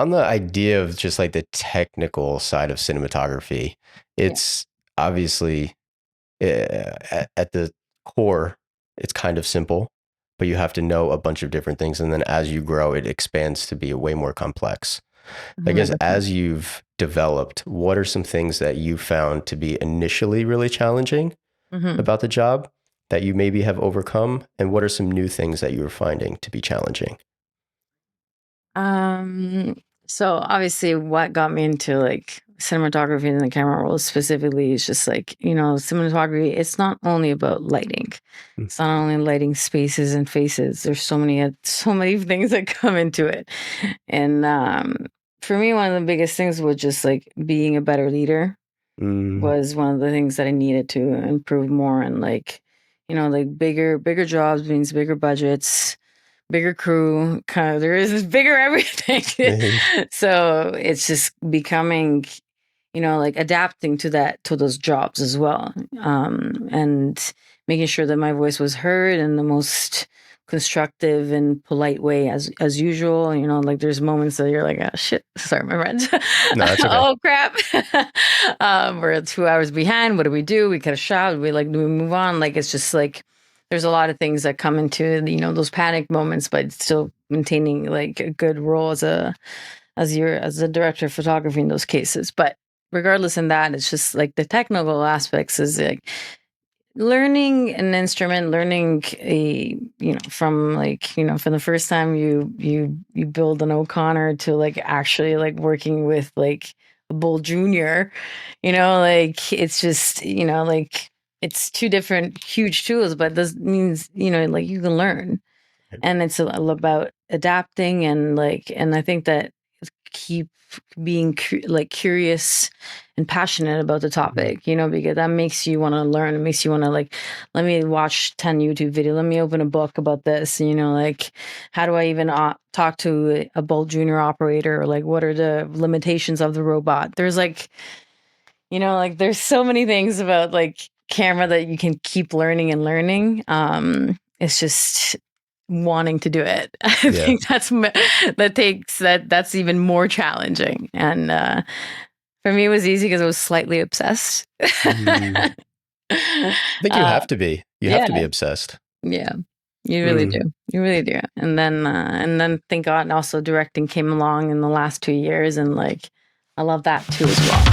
on the idea of just like the technical side of cinematography, Yeah. it's obviously at the core, it's kind of simple, but you have to know a bunch of different things. And then as you grow, it expands to be way more complex. I guess 100%. as you've developed, what are some things that you found to be initially really challenging hmm about the job that you maybe have overcome? And what are some new things that you're finding to be challenging? Um, so obviously what got me into like cinematography and the camera roll specifically is just like, cinematography, it's not only about lighting. Mm. It's not only lighting spaces and faces. There's so many things that come into it. And for me, one of the biggest things was just like being a better leader Mm. was one of the things that I needed to improve more and like, like bigger jobs means bigger budgets, bigger crew, kind of there is this bigger everything. So it's just becoming, like adapting to to those jobs as well. And making sure that my voice was heard in the most constructive and polite way as usual. Like there's moments that you're like, oh shit, sorry, my friend. No, that's okay. Oh crap. We're 2 hours behind. What do we do? We cut a shot. Do we move on? Like it's just like there's a lot of things that come into those panic moments, but still maintaining like a good role as a director of photography in those cases. But regardless in that, it's just like the technical aspects is like learning an instrument, learning from the first time you build an O'Connor to like actually like working with like a Bull Junior, like it's just like it's two different huge tools, but this means like you can learn, and it's all about adapting and I think that keep being like curious and passionate about the Mhm. topic, because that makes you want to learn. It makes you want to like, let me watch 10 YouTube videos. Let me open a book about this. Like, how do I even talk to a Bolt Junior operator? Or like, what are the limitations of the robot? There's like, like there's so many things about like camera that you can keep learning and learning. It's just wanting to do it. I Yeah. think that's even more challenging. And for me, it was easy because I was slightly obsessed. Mm. I think you uh, have to be. You have yeah, to be obsessed. yeah, you really do. Mm. You really do. And then thank God, and also directing came along in the last 2 years, and like I love that too as well.